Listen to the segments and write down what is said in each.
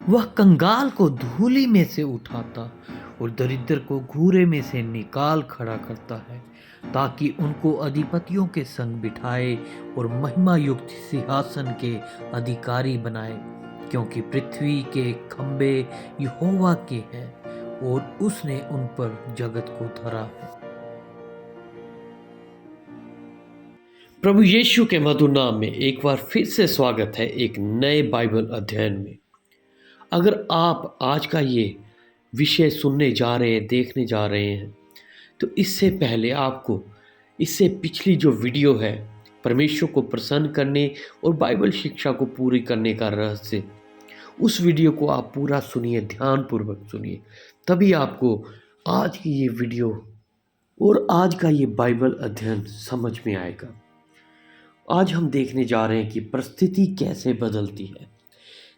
वह कंगाल को धूलि में से उठाता और दरिद्र को घूरे में से निकाल खड़ा करता है, ताकि उनको अधिपतियों के संग बिठाए और महिमा युक्त सिंहासन के अधिकारी बनाए। क्योंकि पृथ्वी के खंबे यहोवा के हैं और उसने उन पर जगत को धरा है। प्रभु यीशु के मधुर नाम में एक बार फिर से स्वागत है एक नए बाइबल अध्ययन में। अगर आप आज का ये विषय सुनने जा रहे हैं, देखने जा रहे हैं, तो इससे पहले आपको इससे पिछली जो वीडियो है, परमेश्वर को प्रसन्न करने और बाइबल शिक्षा को पूरी करने का रहस्य, उस वीडियो को आप पूरा सुनिए, ध्यानपूर्वक सुनिए, तभी आपको आज की ये वीडियो और आज का ये बाइबल अध्ययन समझ में आएगा। आज हम देखने जा रहे हैं कि परिस्थिति कैसे बदलती है।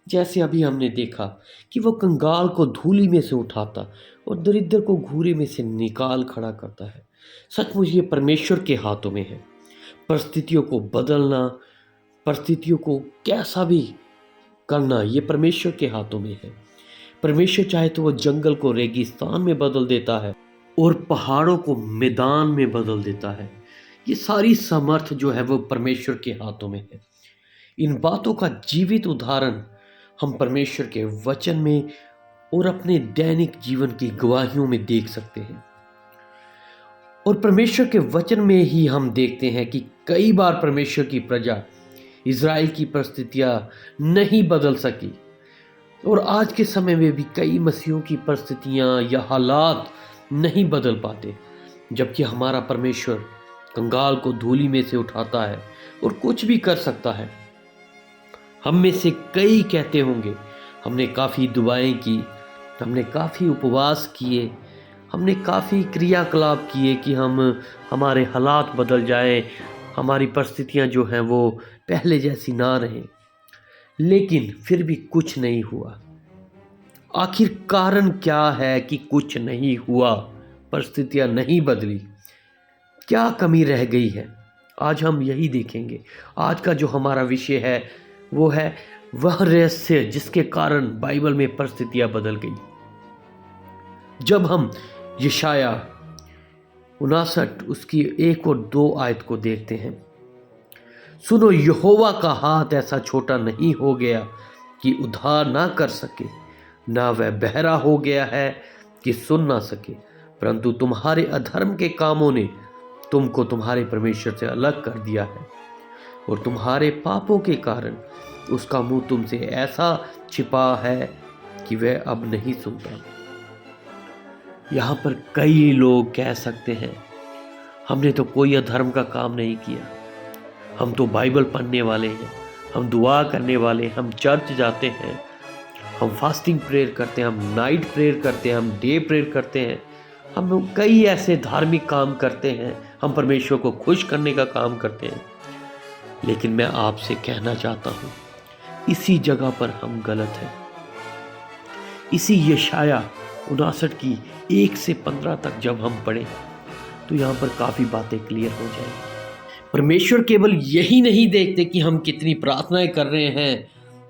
जैसे अभी हमने देखा कि वो कंगाल को धूलि में से उठाता और दरिद्र को घूरे में से निकाल खड़ा करता है। सचमुच ये परमेश्वर के हाथों में है। परिस्थितियों को बदलना, परिस्थितियों को कैसा भी करना, ये परमेश्वर के हाथों में है। परमेश्वर चाहे तो वो जंगल को रेगिस्तान में बदल देता है और पहाड़ों को मैदान में बदल देता है। ये सारी समर्थ जो है वो परमेश्वर के हाथों में है। इन बातों का जीवित उदाहरण हम परमेश्वर के वचन में और अपने दैनिक जीवन की गवाहियों में देख सकते हैं। और परमेश्वर के वचन में ही हम देखते हैं कि कई बार परमेश्वर की प्रजा इज़राइल की परिस्थितियां नहीं बदल सकी, और आज के समय में भी कई मसीहों की परिस्थितियां या हालात नहीं बदल पाते, जबकि हमारा परमेश्वर कंगाल को धूलि में से उठाता है और कुछ भी कर सकता है। हम में से कई कहते होंगे, हमने काफ़ी दुआएं की, हमने काफ़ी उपवास किए, हमने काफ़ी क्रियाकलाप किए कि हमारे हालात बदल जाएं, हमारी परिस्थितियां जो हैं वो पहले जैसी ना रहें, लेकिन फिर भी कुछ नहीं हुआ। आखिर कारण क्या है कि कुछ नहीं हुआ, परिस्थितियां नहीं बदली? क्या कमी रह गई है? आज हम यही देखेंगे। आज का जो हमारा विषय है वो है वह रहस्य जिसके कारण बाइबल में परिस्थितियां बदल गई। जब हम यशाया 59 उसकी 1 और 2 आयत को देखते हैं, सुनो, यहोवा का हाथ ऐसा छोटा नहीं हो गया कि उद्धार ना कर सके, ना वह बहरा हो गया है कि सुन ना सके, परंतु तुम्हारे अधर्म के कामों ने तुमको तुम्हारे परमेश्वर से अलग कर दिया है, और तुम्हारे पापों के कारण उसका मुंह तुमसे ऐसा छिपा है कि वह अब नहीं सुनता। यहाँ पर कई लोग कह सकते हैं, हमने तो कोई अधर्म का काम नहीं किया, हम तो बाइबल पढ़ने वाले हैं, हम दुआ करने वाले, हम चर्च जाते हैं, हम फास्टिंग प्रेयर करते हैं, हम नाइट प्रेयर करते हैं, हम डे प्रेयर करते हैं, हम लोग कई ऐसे धार्मिक काम करते हैं, हम परमेश्वर को खुश करने का काम करते हैं। लेकिन मैं आपसे कहना चाहता हूँ, इसी जगह पर हम गलत हैं। इसी यशाया 59 की 1 से 15 तक जब हम पढ़ें तो यहाँ पर काफ़ी बातें क्लियर हो जाएंगी। परमेश्वर केवल यही नहीं देखते कि हम कितनी प्रार्थनाएं कर रहे हैं,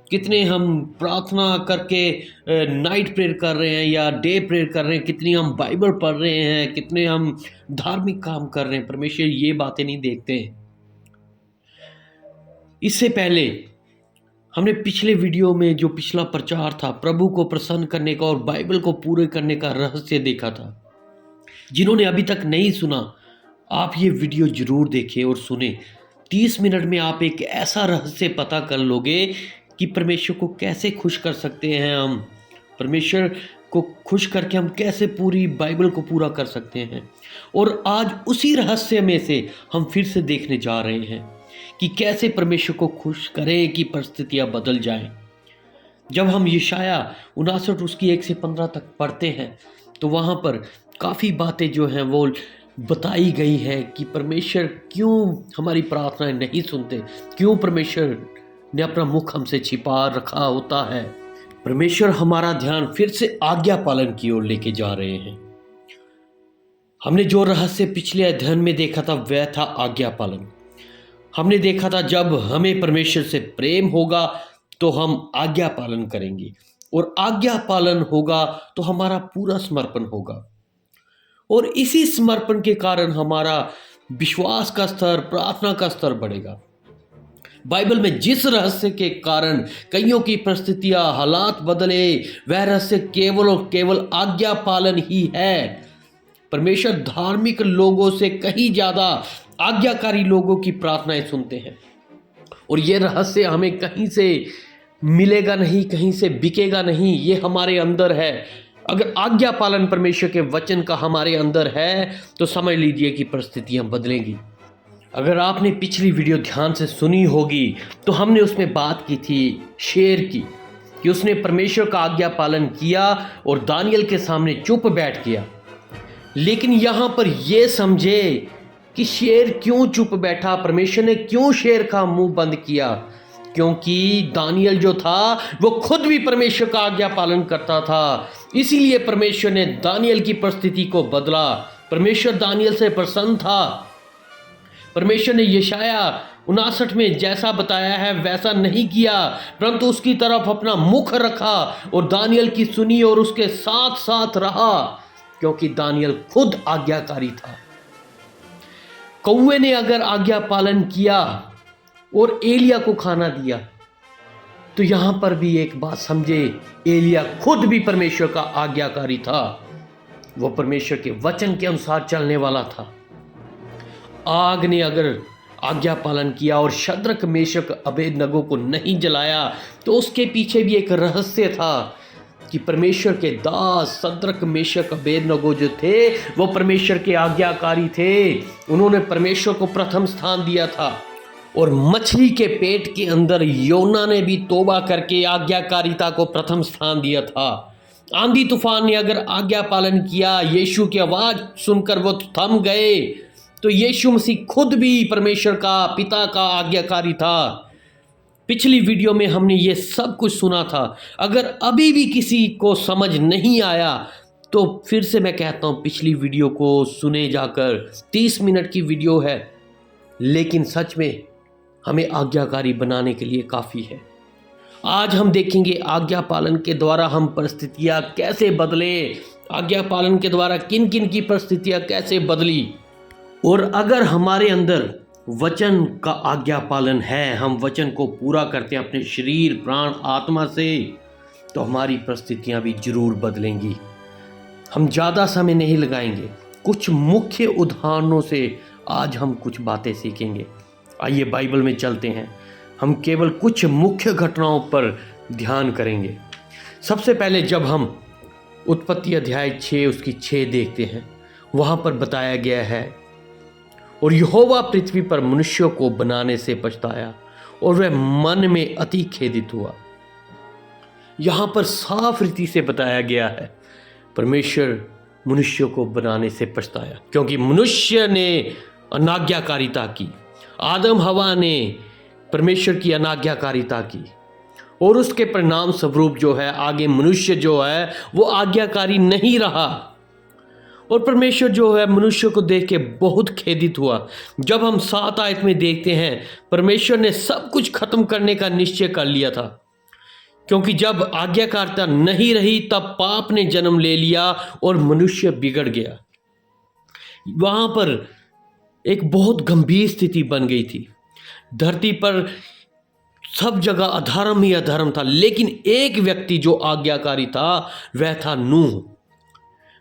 कितने हम प्रार्थना करके नाइट प्रेयर कर रहे हैं या डे प्रेयर कर रहे हैं, कितनी हम बाइबल पढ़ रहे हैं, कितने हम धार्मिक काम कर रहे हैं। परमेश्वर ये बातें नहीं देखते। इससे पहले हमने पिछले वीडियो में जो पिछला प्रचार था, प्रभु को प्रसन्न करने का और बाइबल को पूरे करने का रहस्य देखा था। जिन्होंने अभी तक नहीं सुना, आप ये वीडियो जरूर देखें और सुने। 30 मिनट में आप एक ऐसा रहस्य पता कर लोगे कि परमेश्वर को कैसे खुश कर सकते हैं हम, परमेश्वर को खुश करके हम कैसे पूरी बाइबल को पूरा कर सकते हैं। और आज उसी रहस्य में से हम फिर से देखने जा रहे हैं कि कैसे परमेश्वर को खुश करें कि परिस्थितियां बदल जाएं। जब हम यशाया 59 उसकी 1 से 15 तक पढ़ते हैं तो वहाँ पर काफ़ी बातें जो हैं वो बताई गई है कि परमेश्वर क्यों हमारी प्रार्थनाएं नहीं सुनते, क्यों परमेश्वर ने अपना मुख हमसे छिपा रखा होता है। परमेश्वर हमारा ध्यान फिर से आज्ञा पालन की ओर लेके जा रहे हैं। हमने जो रहस्य पिछले अध्ययन में देखा था वह था आज्ञा पालन। हमने देखा था जब हमें परमेश्वर से प्रेम होगा तो हम आज्ञा पालन करेंगे, और आज्ञा पालन होगा तो हमारा पूरा समर्पण होगा, और इसी समर्पण के कारण हमारा विश्वास का स्तर, प्रार्थना का स्तर बढ़ेगा। बाइबल में जिस रहस्य के कारण कईयों की परिस्थितियां, हालात बदले, वह रहस्य केवल और केवल आज्ञा पालन ही है। परमेश्वर धार्मिक लोगों से कहीं ज्यादा आज्ञाकारी लोगों की प्रार्थनाएं सुनते हैं, और यह रहस्य हमें कहीं से मिलेगा नहीं, कहीं से बिकेगा नहीं, ये हमारे अंदर है। अगर आज्ञा पालन परमेश्वर के वचन का हमारे अंदर है तो समझ लीजिए कि परिस्थितियां बदलेंगी। अगर आपने पिछली वीडियो ध्यान से सुनी होगी तो हमने उसमें बात की थी शेर की, कि उसने परमेश्वर का आज्ञा पालन किया और दानियल के सामने चुप बैठ गया। लेकिन यहां पर यह समझे कि शेर क्यों चुप बैठा, परमेश्वर ने क्यों शेर का मुंह बंद किया, क्योंकि दानियल जो था वो खुद भी परमेश्वर का आज्ञा पालन करता था। इसीलिए परमेश्वर ने दानियल की परिस्थिति को बदला। परमेश्वर दानियल से प्रसन्न था। परमेश्वर ने यशाया 59 में जैसा बताया है वैसा नहीं किया, परंतु उसकी तरफ अपना मुख रखा और दानियल की सुनी और उसके साथ साथ रहा, क्योंकि दानियल खुद आज्ञाकारी था। कौवे ने अगर आज्ञा पालन किया और एलिया को खाना दिया, तो यहां पर भी एक बात समझे, एलिया खुद भी परमेश्वर का आज्ञाकारी था। वो परमेश्वर के वचन के अनुसार चलने वाला था। आग ने अगर आज्ञा पालन किया और शद्रक, मेशक, अबेदनगो को नहीं जलाया, तो उसके पीछे भी एक रहस्य था कि परमेश्वर के दास शद्रक, मेशक, अबेदनगो जो थे वो परमेश्वर के आज्ञाकारी थे। उन्होंने परमेश्वर को प्रथम स्थान दिया था। और मछली के पेट के अंदर योना ने भी तौबा करके आज्ञाकारिता को प्रथम स्थान दिया था। आंधी तूफान ने अगर आज्ञा पालन किया, यीशु की आवाज सुनकर वो थम गए, तो यीशु मसीह खुद भी परमेश्वर का, पिता का आज्ञाकारी था। पिछली वीडियो में हमने ये सब कुछ सुना था। अगर अभी भी किसी को समझ नहीं आया तो फिर से मैं कहता हूँ पिछली वीडियो को सुने जाकर। 30 मिनट की वीडियो है, लेकिन सच में हमें आज्ञाकारी बनाने के लिए काफ़ी है। आज हम देखेंगे आज्ञा पालन के द्वारा हम परिस्थितियाँ कैसे बदले, आज्ञा पालन के द्वारा किन किन की परिस्थितियाँ कैसे बदली। और अगर हमारे अंदर वचन का आज्ञा पालन है, हम वचन को पूरा करते हैं अपने शरीर, प्राण, आत्मा से, तो हमारी परिस्थितियाँ भी जरूर बदलेंगी। हम ज़्यादा समय नहीं लगाएंगे, कुछ मुख्य उदाहरणों से आज हम कुछ बातें सीखेंगे। आइए बाइबल में चलते हैं। हम केवल कुछ मुख्य घटनाओं पर ध्यान करेंगे। सबसे पहले जब हम उत्पत्ति अध्याय 6 उसकी 6 देखते हैं, वहाँ पर बताया गया है, और यहोवा पृथ्वी पर मनुष्यों को बनाने से पछताया और वह मन में अति खेदित हुआ। यहाँ पर साफ रीति से बताया गया है परमेश्वर मनुष्यों को बनाने से पछताया, क्योंकि मनुष्य ने अनाज्ञाकारिता की। आदम हवा ने परमेश्वर की अनाज्ञाकारिता की, और उसके परिणाम स्वरूप जो है आगे मनुष्य जो है वो आज्ञाकारी नहीं रहा, और परमेश्वर जो है मनुष्य को देख के बहुत खेदित हुआ। जब हम 7 आयत में देखते हैं, परमेश्वर ने सब कुछ खत्म करने का निश्चय कर लिया था, क्योंकि जब आज्ञाकारिता नहीं रही तब पाप ने जन्म ले लिया और मनुष्य बिगड़ गया। वहां पर एक बहुत गंभीर स्थिति बन गई थी। धरती पर सब जगह अधर्म ही अधर्म था, लेकिन एक व्यक्ति जो आज्ञाकारी था वह था नूह।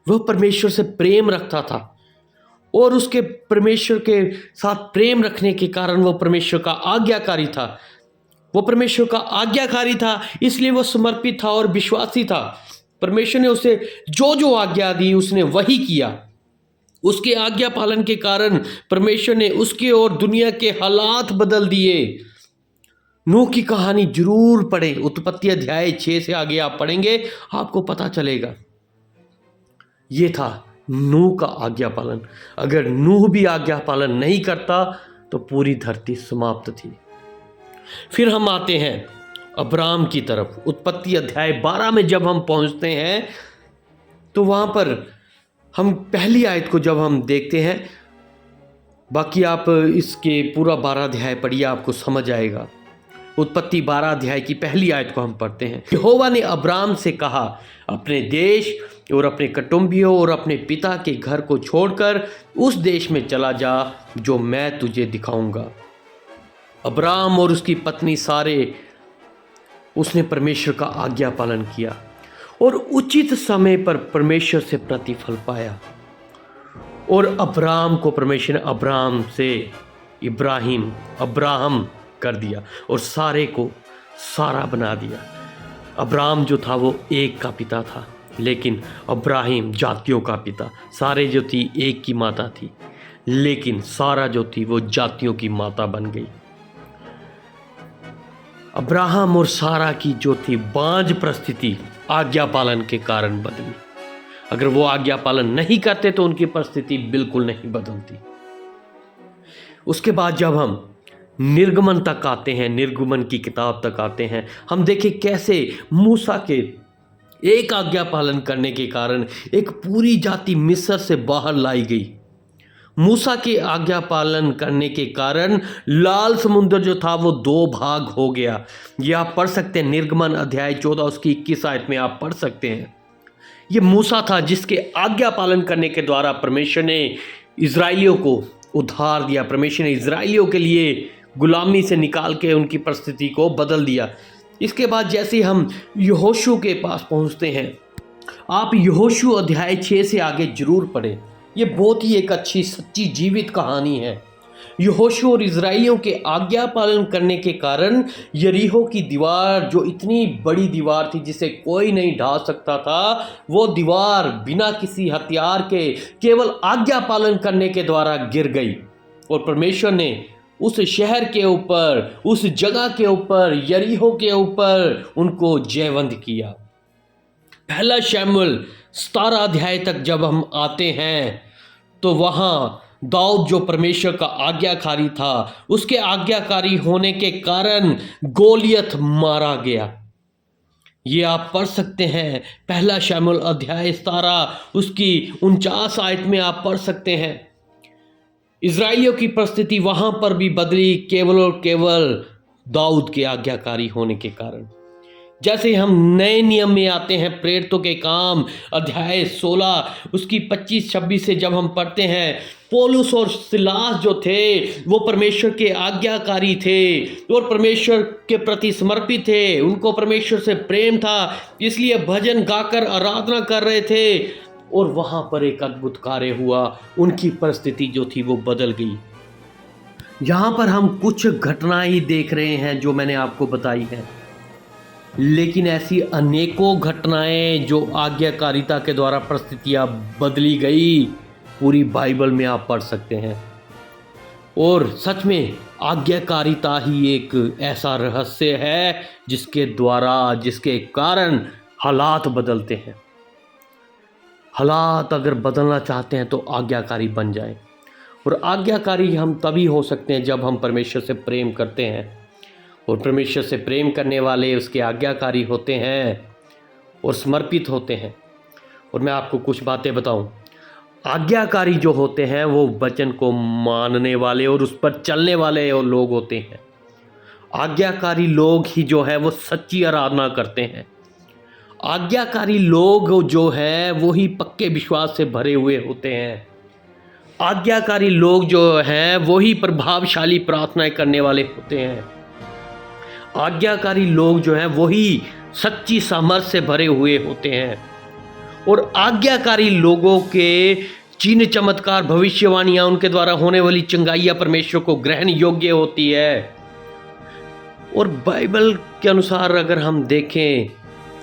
वह परमेश्वर से प्रेम रखता था, और उसके परमेश्वर के साथ प्रेम रखने के कारण वह परमेश्वर का आज्ञाकारी था। वो परमेश्वर का आज्ञाकारी था, इसलिए वो समर्पित था और विश्वासी था। परमेश्वर ने उसे जो जो आज्ञा दी उसने वही किया। उसके आज्ञा पालन के कारण परमेश्वर ने उसके और दुनिया के हालात बदल दिए। नूह की कहानी जरूर पढ़ें, उत्पत्ति अध्याय 6 से आगे आप पढ़ेंगे, आपको पता चलेगा। ये था नूह का आज्ञा पालन। अगर नूह भी आज्ञा पालन नहीं करता तो पूरी धरती समाप्त थी। फिर हम आते हैं अब्राम की तरफ। उत्पत्ति अध्याय 12 में जब हम पहुंचते हैं तो वहां पर हम पहली आयत को जब हम देखते हैं, बाकी आप इसके पूरा 12 अध्याय पढ़िए, आपको समझ आएगा। उत्पत्ति 12 अध्याय की पहली आयत को हम पढ़ते हैं। यहोवा ने अब्राम से कहा, अपने देश और अपने कुटुंबियों और अपने पिता के घर को छोड़कर उस देश में चला जा जो मैं तुझे दिखाऊंगा। अब्राम और उसकी पत्नी सारे, उसने परमेश्वर का आज्ञा पालन किया और उचित समय पर परमेश्वर से प्रतिफल पाया। और अब्राम को परमेश्वर ने अब्राम से अब्राहम कर दिया और सारे को सारा बना दिया। अब्राम जो था वो एक का पिता था, लेकिन अब्राहिम जातियों का पिता। सारे जो थी एक की माता थी, लेकिन सारा जो थी वो जातियों की माता बन गई। अब्राहम और सारा की जो थी बांझ परिस्थिति आज्ञा पालन के कारण बदली। अगर वो आज्ञा पालन नहीं करते तो उनकी परिस्थिति बिल्कुल नहीं बदलती। उसके बाद जब हम निर्गमन तक आते हैं, निर्गमन की किताब तक आते हैं, हम देखें कैसे मूसा के एक आज्ञा पालन करने के कारण एक पूरी जाति मिस्र से बाहर लाई गई। मूसा के आज्ञा पालन करने के कारण लाल समुद्र जो था वो 2 भाग हो गया। ये आप पढ़ सकते हैं, निर्गमन अध्याय 14 उसकी 21 आयत में आप पढ़ सकते हैं। ये मूसा था जिसके आज्ञा पालन करने के द्वारा परमेश्वर ने इजराइलियों को उद्धार दिया। परमेश्वर ने इजराइलियों के लिए गुलामी से निकाल के उनकी परिस्थिति को बदल दिया। इसके बाद जैसे हम यहोशू के पास पहुंचते हैं, आप यहोशू अध्याय 6 से आगे जरूर पढ़ें। ये बहुत ही एक अच्छी सच्ची जीवित कहानी है। यहोशू और इजराइलियों के आज्ञा पालन करने के कारण यरीहो की दीवार, जो इतनी बड़ी दीवार थी जिसे कोई नहीं ढा सकता था, वो दीवार बिना किसी हथियार के केवल आज्ञा पालन करने के द्वारा गिर गई। और परमेश्वर ने उस शहर के ऊपर, उस जगह के ऊपर, यरीहो के ऊपर उनको जयवंत किया। पहला शमूएल 17 अध्याय तक जब हम आते हैं तो वहाँ दाऊद जो परमेश्वर का आज्ञाकारी था, उसके आज्ञाकारी होने के कारण गोलियत मारा गया। ये आप पढ़ सकते हैं, पहला शमूएल अध्याय 17 उसकी 49 आयत में आप पढ़ सकते हैं। इजराइलियों की परिस्थिति वहां पर भी बदली केवल और केवल दाऊद के आज्ञाकारी होने के कारण। जैसे हम नए नियम में आते हैं, प्रेरितों के काम अध्याय 16 उसकी 25-26 से जब हम पढ़ते हैं, पौलुस और सिलास जो थे वो परमेश्वर के आज्ञाकारी थे और परमेश्वर के प्रति समर्पित थे। उनको परमेश्वर से प्रेम था, इसलिए भजन गाकर आराधना कर रहे थे। और वहां पर एक अद्भुत कार्य हुआ, उनकी परिस्थिति जो थी वो बदल गई। यहां पर हम कुछ घटनाएं ही देख रहे हैं जो मैंने आपको बताई हैं, लेकिन ऐसी अनेकों घटनाएं जो आज्ञाकारिता के द्वारा परिस्थितियां बदली गई, पूरी बाइबल में आप पढ़ सकते हैं। और सच में आज्ञाकारिता ही एक ऐसा रहस्य है जिसके द्वारा, जिसके कारण हालात बदलते हैं। हालात अगर बदलना चाहते हैं तो आज्ञाकारी बन जाएं। और आज्ञाकारी हम तभी हो सकते हैं जब हम परमेश्वर से प्रेम करते हैं, और परमेश्वर से प्रेम करने वाले उसके आज्ञाकारी होते हैं और समर्पित होते हैं। और मैं आपको कुछ बातें बताऊं, आज्ञाकारी जो होते हैं वो वचन को मानने वाले और उस पर चलने वाले और लोग होते हैं। आज्ञाकारी लोग ही जो है वो सच्ची आराधना करते हैं। आज्ञाकारी लोग जो हैं वो ही पक्के विश्वास से भरे हुए होते हैं। आज्ञाकारी लोग जो हैं वो ही प्रभावशाली प्रार्थनाएं करने वाले होते हैं। आज्ञाकारी लोग जो हैं वो ही सच्ची सामर्थ से भरे हुए होते हैं। और आज्ञाकारी लोगों के चिन्ह चमत्कार, भविष्यवाणियां, उनके द्वारा होने वाली चंगाइयां परमेश्वर को ग्रहण योग्य होती है। और बाइबल के अनुसार अगर हम देखें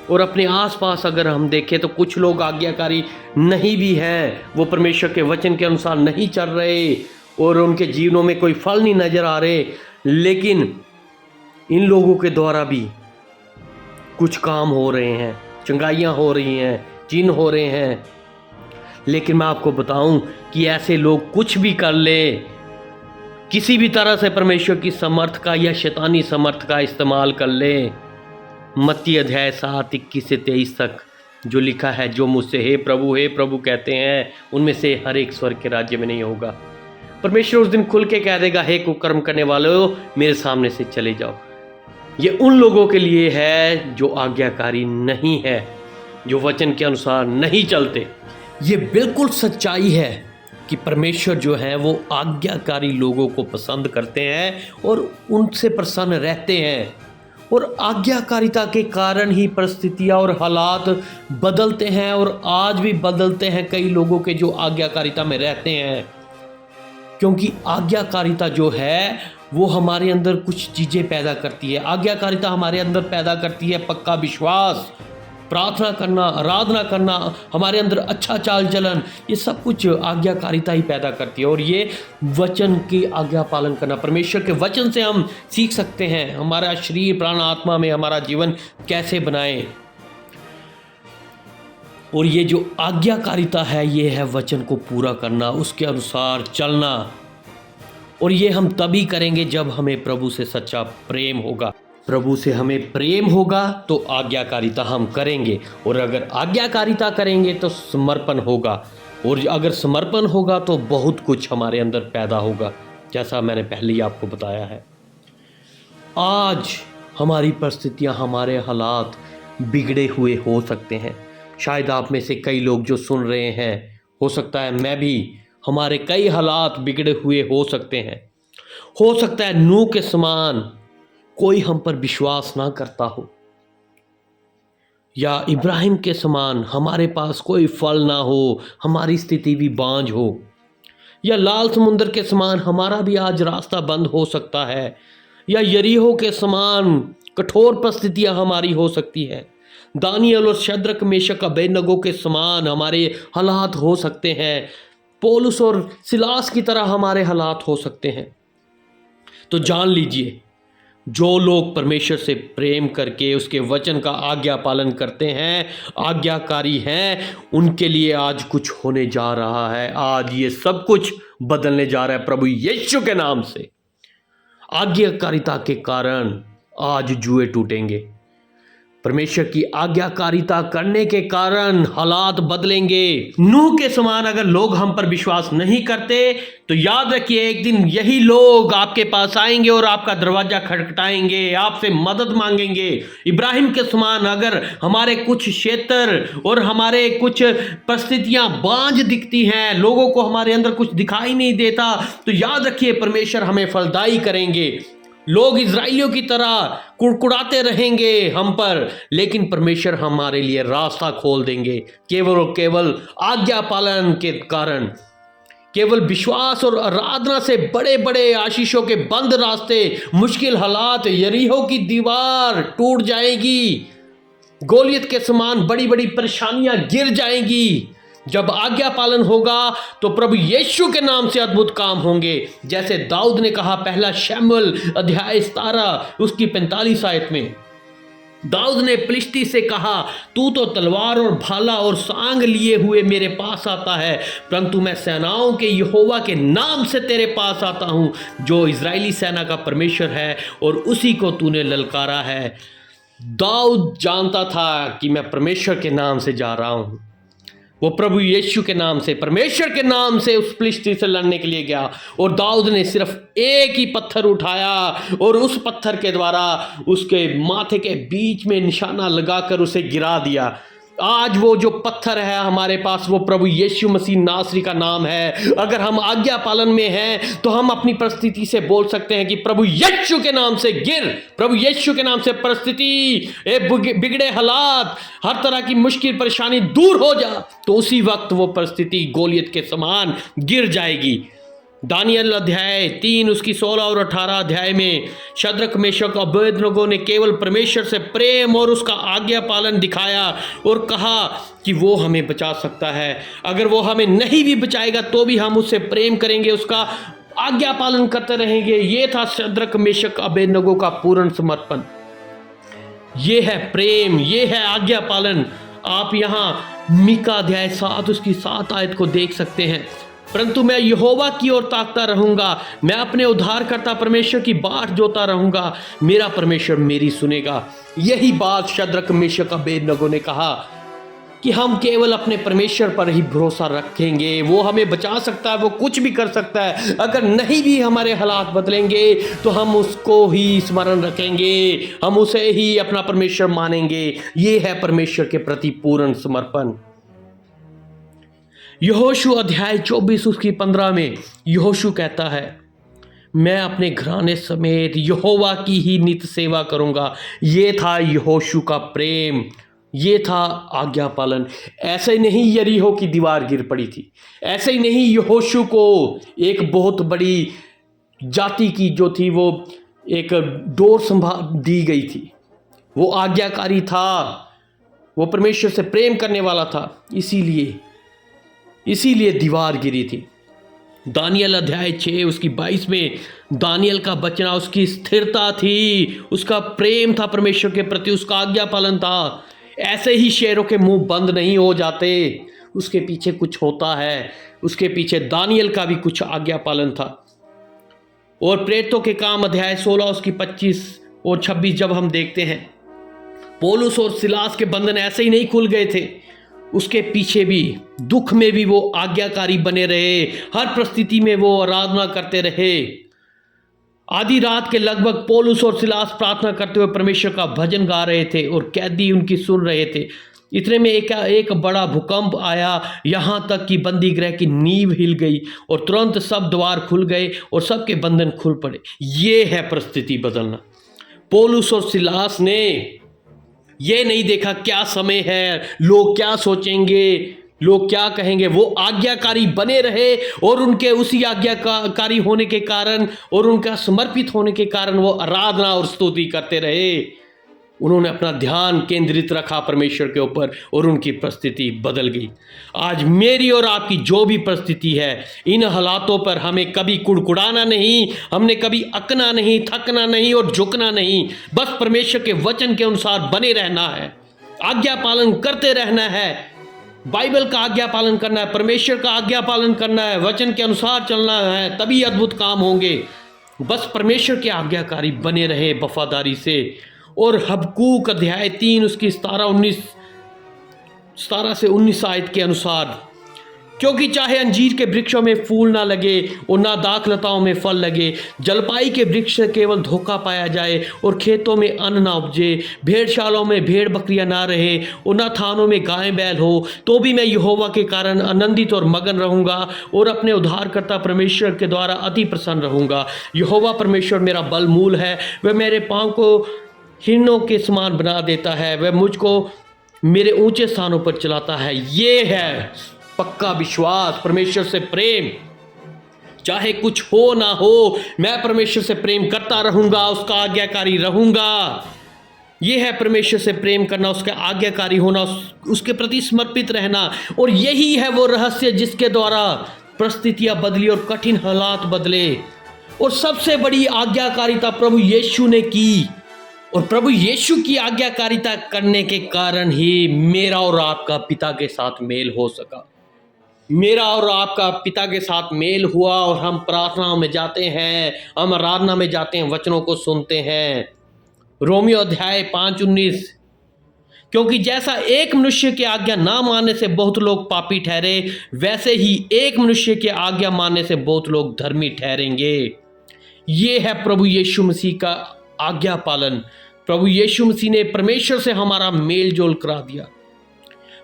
और अपने आसपास अगर हम देखें तो कुछ लोग आज्ञाकारी नहीं भी हैं, वो परमेश्वर के वचन के अनुसार नहीं चल रहे और उनके जीवनों में कोई फल नहीं नजर आ रहे, लेकिन इन लोगों के द्वारा भी कुछ काम हो रहे हैं, चंगाइयाँ हो रही हैं, चिन्ह हो रहे हैं। लेकिन मैं आपको बताऊं कि ऐसे लोग कुछ भी कर ले, किसी भी तरह से परमेश्वर की समर्थ का या शैतानी समर्थ का इस्तेमाल कर ले, मत्ती अध्याय 7 21 से 23 तक जो लिखा है, जो मुझसे हे प्रभु कहते हैं, उनमें से हर एक स्वर्ग के राज्य में नहीं होगा। परमेश्वर उस दिन खुल के कह देगा, हे कुकर्म करने वालों, मेरे सामने से चले जाओ। ये उन लोगों के लिए है जो आज्ञाकारी नहीं है, जो वचन के अनुसार नहीं चलते। ये बिल्कुल सच्चाई है कि परमेश्वर जो है वो आज्ञाकारी लोगों को पसंद करते हैं और उनसे प्रसन्न रहते हैं। और आज्ञाकारिता के कारण ही परिस्थितियाँ और हालात बदलते हैं, और आज भी बदलते हैं कई लोगों के जो आज्ञाकारिता में रहते हैं। क्योंकि आज्ञाकारिता जो है वो हमारे अंदर कुछ चीज़ें पैदा करती है। आज्ञाकारिता हमारे अंदर पैदा करती है पक्का विश्वास, प्रार्थना करना, आराधना करना, हमारे अंदर अच्छा चाल चलन, ये सब कुछ आज्ञाकारिता ही पैदा करती है। और ये वचन की आज्ञा पालन करना, परमेश्वर के वचन से हम सीख सकते हैं हमारा शरीर प्राण आत्मा में हमारा जीवन कैसे बनाएं। और ये जो आज्ञाकारिता है ये है वचन को पूरा करना, उसके अनुसार चलना। और ये हम तभी करेंगे जब हमें प्रभु से सच्चा प्रेम होगा। प्रभु से हमें प्रेम होगा तो आज्ञाकारिता हम करेंगे, और अगर आज्ञाकारिता करेंगे तो समर्पण होगा, और अगर समर्पण होगा तो बहुत कुछ हमारे अंदर पैदा होगा, जैसा मैंने पहले ही आपको बताया है। आज हमारी परिस्थितियां, हमारे हालात बिगड़े हुए हो सकते हैं। शायद आप में से कई लोग जो सुन रहे हैं, हो सकता है मैं भी, हमारे कई हालात बिगड़े हुए हो सकते हैं। हो सकता है नूह के समान कोई हम पर विश्वास ना करता हो, या इब्राहिम के समान हमारे पास कोई फल ना हो, हमारी स्थिति भी बांझ हो, या लाल समुद्र के समान हमारा भी आज रास्ता बंद हो सकता है, या यरीहो के समान कठोर परिस्थितियां हमारी हो सकती है। दानियल और शद्रक मेशक अबेदनगो के समान हमारे हालात हो सकते हैं। पौलुस और सिलास की तरह हमारे हालात हो सकते हैं। तो जान लीजिए, जो लोग परमेश्वर से प्रेम करके उसके वचन का आज्ञा पालन करते हैं, आज्ञाकारी हैं, उनके लिए आज कुछ होने जा रहा है। आज ये सब कुछ बदलने जा रहा है प्रभु यीशु के नाम से। आज्ञाकारिता के कारण आज जुए टूटेंगे। परमेश्वर की आज्ञाकारिता करने के कारण हालात बदलेंगे। नूह के समान अगर लोग हम पर विश्वास नहीं करते तो याद रखिए, एक दिन यही लोग आपके पास आएंगे और आपका दरवाजा खटखटाएंगे, आपसे मदद मांगेंगे। इब्राहिम के समान अगर हमारे कुछ क्षेत्र और हमारे कुछ परिस्थितियां बांझ दिखती हैं, लोगों को हमारे अंदर कुछ दिखाई नहीं देता, तो याद रखिए परमेश्वर हमें फलदायी करेंगे। लोग इजराइलियों की तरह कुड़कुड़ाते रहेंगे हम पर, लेकिन परमेश्वर हमारे लिए रास्ता खोल देंगे, केवल और केवल आज्ञा पालन के कारण। केवल विश्वास और आराधना से बड़े बड़े आशीषों के बंद रास्ते, मुश्किल हालात, यरीहो की दीवार टूट जाएगी, गोलियत के समान बड़ी बड़ी परेशानियां गिर जाएंगी। जब आज्ञा पालन होगा तो प्रभु यीशु के नाम से अद्भुत काम होंगे। जैसे दाऊद ने कहा, पहला शमूएल अध्याय 17 उसकी 45 आयत में, दाऊद ने फिलिस्ती से कहा, तू तो तलवार और भाला और सांग लिए हुए मेरे पास आता है, परंतु मैं सेनाओं के यहोवा के नाम से तेरे पास आता हूं, जो इजरायली सेना का परमेश्वर है, और उसी को तूने ललकारा है। दाऊद जानता था कि मैं परमेश्वर के नाम से जा रहा हूं। वो प्रभु यीशु के नाम से, परमेश्वर के नाम से उस फिलिस्ती से लड़ने के लिए गया, और दाऊद ने सिर्फ एक ही पत्थर उठाया और उस पत्थर के द्वारा उसके माथे के बीच में निशाना लगाकर उसे गिरा दिया। आज वो जो पत्थर है हमारे पास, वो प्रभु यीशु मसीह नासरी का नाम है। अगर हम आज्ञा पालन में हैं तो हम अपनी परिस्थिति से बोल सकते हैं कि प्रभु यीशु के नाम से गिर, प्रभु यीशु के नाम से परिस्थिति, बिगड़े हालात, हर तरह की मुश्किल परेशानी दूर हो जा, तो उसी वक्त वो परिस्थिति गोलियत के समान गिर जाएगी। दानियल अध्याय 3 उसकी 16 और 18 अध्याय में शद्रक मेशक अबेदनगो ने केवल परमेश्वर से प्रेम और उसका आज्ञा पालन दिखाया और कहा कि वो हमें बचा सकता है। अगर वो हमें नहीं भी बचाएगा तो भी हम उससे प्रेम करेंगे, उसका आज्ञा पालन करते रहेंगे। ये था शद्रक मेशक अबेदनगो का पूर्ण समर्पण। ये है प्रेम, ये है आज्ञा पालन। आप यहाँ मीका अध्याय 7 उसकी 7 आयत को देख सकते हैं। परंतु मैं यहोवा की ओर ताकता रहूंगा, मैं अपने उद्धारकर्ता परमेश्वर की बाट जोता रहूंगा, मेरा परमेश्वर मेरी सुनेगा। यही बात शद्रक मेशक अबेदनगो ने कहा। कि हम केवल अपने परमेश्वर पर ही भरोसा रखेंगे। वो हमें बचा सकता है, वो कुछ भी कर सकता है। अगर नहीं भी हमारे हालात बदलेंगे तो हम उसको ही स्मरण रखेंगे, हम उसे ही अपना परमेश्वर मानेंगे। ये है परमेश्वर के प्रति पूर्ण समर्पण। यहोशू अध्याय 24 उसकी 15 में यहोशू कहता है, मैं अपने घराने समेत यहोवा की ही नित्य सेवा करूंगा। ये था यहोशू का प्रेम, ये था आज्ञा पालन। ऐसे ही नहीं यरीहो की दीवार गिर पड़ी थी, ऐसे ही नहीं यहोशू को एक बहुत बड़ी जाति की जो थी वो एक डोर संभाल दी गई थी। वो आज्ञाकारी था, वो परमेश्वर से प्रेम करने वाला था, इसीलिए दीवार गिरी थी। दानियल अध्याय 6 उसकी 22 में दानियल का बचना, उसकी स्थिरता थी, उसका प्रेम था परमेश्वर के प्रति, उसका आज्ञा पालन था। ऐसे ही शेरों के मुंह बंद नहीं हो जाते, उसके पीछे कुछ होता है। उसके पीछे दानियल का भी कुछ आज्ञा पालन था। और प्रेरितों के काम अध्याय 16 उसकी 25 और 26 जब हम देखते हैं, पौलुस और सिलास के बंधन ऐसे ही नहीं खुल गए थे, उसके पीछे भी दुख में भी वो आज्ञाकारी बने रहे। हर परिस्थिति में वो आराधना करते रहे। आधी रात के लगभग पौलुस और सिलास प्रार्थना करते हुए परमेश्वर का भजन गा रहे थे और कैदी उनकी सुन रहे थे। इतने में एक बड़ा भूकंप आया, यहाँ तक कि बंदी गृह की नींव हिल गई और तुरंत सब द्वार खुल गए और सबके बंधन खुल पड़े। ये है परिस्थिति बदलना। पौलुस और सिलास ने ये नहीं देखा क्या समय है, लोग क्या सोचेंगे, लोग क्या कहेंगे। वो आज्ञाकारी बने रहे और उनके उसी आज्ञाकारी होने के कारण और उनका समर्पित होने के कारण वो आराधना और स्तुति करते रहे। उन्होंने अपना ध्यान केंद्रित रखा परमेश्वर के ऊपर और उनकी परिस्थिति बदल गई। आज मेरी और आपकी जो भी परिस्थिति है, इन हालातों पर हमें कभी कुड़कुड़ाना नहीं, हमने कभी अकना नहीं, थकना नहीं और झुकना नहीं। बस परमेश्वर के वचन के अनुसार बने रहना है, आज्ञा पालन करते रहना है। बाइबल का आज्ञा पालन करना है, परमेश्वर का आज्ञा पालन करना है, वचन के अनुसार चलना है, तभी अद्भुत काम होंगे। बस परमेश्वर के आज्ञाकारी बने रहे वफादारी से। और हबक्कूक अध्याय 3 उसकी 17 से 19 आयत के अनुसार, क्योंकि चाहे अंजीर के वृक्षों में फूल ना लगे और ना दाखलताओं में फल लगे, जलपाई के वृक्ष से केवल धोखा पाया जाए और खेतों में अन्न ना उपजे, भेड़शालाओं में भेड़ बकरियां ना रहे और ना थानों में गाय बैल हो, तो भी मैं यहोवा के कारण आनंदित और मगन रहूंगा और अपने उद्धारकर्ता परमेश्वर के द्वारा अति प्रसन्न रहूंगा। यहोवा परमेश्वर मेरा बल मूल है, वह मेरे पाँव को हिरणों के समान बना देता है, वह मुझको मेरे ऊंचे स्थानों पर चलाता है। ये है पक्का विश्वास, परमेश्वर से प्रेम। चाहे कुछ हो ना हो, मैं परमेश्वर से प्रेम करता रहूंगा, उसका आज्ञाकारी रहूंगा। यह है परमेश्वर से प्रेम करना, उसका आज्ञाकारी होना, उसके प्रति समर्पित रहना। और यही है वो रहस्य जिसके द्वारा परिस्थितियां बदली और कठिन हालात बदले। और सबसे बड़ी आज्ञाकारिता प्रभु यीशु ने की, और प्रभु यीशु की आज्ञाकारिता करने के कारण ही मेरा और आपका पिता के साथ मेल हो सका। मेरा और आपका पिता के साथ मेल हुआ और हम प्रार्थनाओं में जाते हैं, हम आराधना में जाते हैं, वचनों को सुनते हैं। रोमियो अध्याय 5:19, क्योंकि जैसा एक मनुष्य की आज्ञा ना मानने से बहुत लोग पापी ठहरे, वैसे ही एक मनुष्य की आज्ञा मानने से बहुत लोग धर्मी ठहरेंगे। ये है प्रभु यीशु मसीह का आज्ञा पालन। प्रभु यीशु मसीह ने परमेश्वर से हमारा मेल जोल करा दिया।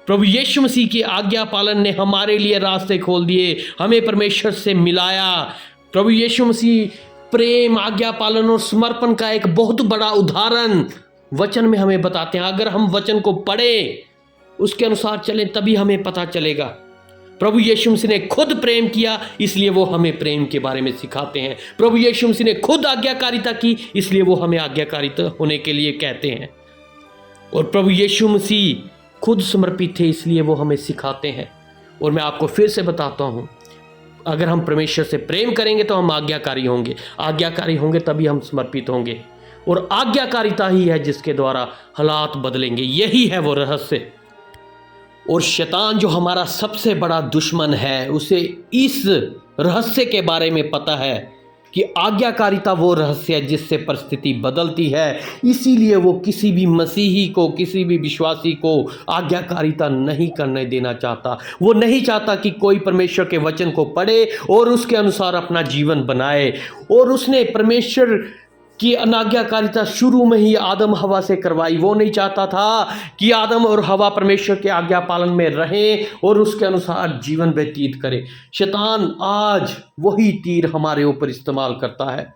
प्रभु यीशु मसीह की आज्ञा पालन ने हमारे लिए रास्ते खोल दिए, हमें परमेश्वर से मिलाया। प्रभु यीशु मसीह प्रेम, आज्ञा पालन और समर्पण का एक बहुत बड़ा उदाहरण वचन में हमें बताते हैं। अगर हम वचन को पढ़ें, उसके अनुसार चलें, तभी हमें पता चलेगा। प्रभु यीशु मसीह ने खुद प्रेम किया, इसलिए वो हमें प्रेम के बारे में सिखाते हैं। प्रभु यीशु मसीह ने खुद आज्ञाकारिता की, इसलिए वो हमें आज्ञाकारिता होने के लिए कहते हैं। और प्रभु यीशु मसीह खुद समर्पित थे, इसलिए वो हमें सिखाते हैं। और मैं आपको फिर से बताता हूँ, अगर हम परमेश्वर से प्रेम करेंगे तो हम आज्ञाकारी होंगे, आज्ञाकारी होंगे तभी हम समर्पित होंगे। और आज्ञाकारिता ही है जिसके द्वारा हालात बदलेंगे। यही है वो रहस्य। और शैतान जो हमारा सबसे बड़ा दुश्मन है, उसे इस रहस्य के बारे में पता है कि आज्ञाकारिता वो रहस्य है जिससे परिस्थिति बदलती है। इसीलिए वो किसी भी मसीही को, किसी भी विश्वासी को आज्ञाकारिता नहीं करने देना चाहता। वो नहीं चाहता कि कोई परमेश्वर के वचन को पढ़े और उसके अनुसार अपना जीवन बनाए। और उसने परमेश्वर कि अनाज्ञाकारिता शुरू में ही आदम हवा से करवाई। वो नहीं चाहता था कि आदम और हवा परमेश्वर के आज्ञा पालन में रहें और उसके अनुसार जीवन व्यतीत करें। शैतान आज वही तीर हमारे ऊपर इस्तेमाल करता है।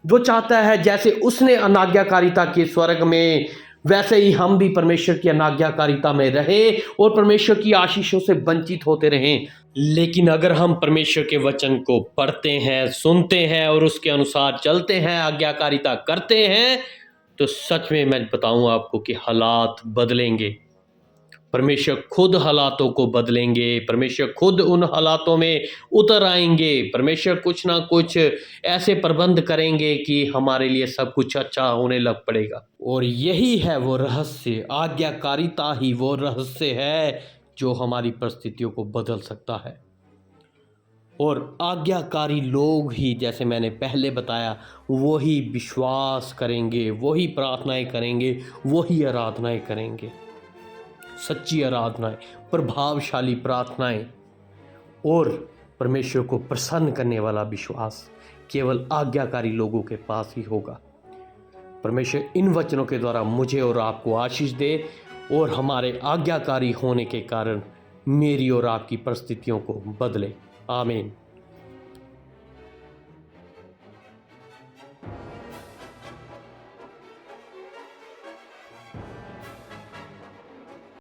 वो चाहता है जैसे उसने अनाज्ञाकारिता के स्वर्ग में, वैसे ही हम भी परमेश्वर की अनाज्ञाकारिता में रहे और परमेश्वर की आशीषों से वंचित होते रहें। लेकिन अगर हम परमेश्वर के वचन को पढ़ते हैं, सुनते हैं और उसके अनुसार चलते हैं, आज्ञाकारिता करते हैं, तो सच में मैं बताऊं आपको कि हालात बदलेंगे। परमेश्वर खुद हालातों को बदलेंगे। परमेश्वर खुद उन हालातों में उतर आएंगे। परमेश्वर कुछ ना कुछ ऐसे प्रबंध करेंगे कि हमारे लिए सब कुछ अच्छा होने लग पड़ेगा। और यही है वो रहस्य, आज्ञाकारिता ही वो रहस्य है जो हमारी परिस्थितियों को बदल सकता है। और आज्ञाकारी लोग ही, जैसे मैंने पहले बताया, वही विश्वास करेंगे, वही प्रार्थनाएं करेंगे, वही आराधनाएं करेंगे। सच्ची आराधनाएं, प्रभावशाली प्रार्थनाएं और परमेश्वर को प्रसन्न करने वाला विश्वास केवल आज्ञाकारी लोगों के पास ही होगा। परमेश्वर इन वचनों के द्वारा मुझे और आपको आशीष दे और हमारे आज्ञाकारी होने के कारण मेरी और आपकी परिस्थितियों को बदले। आमीन।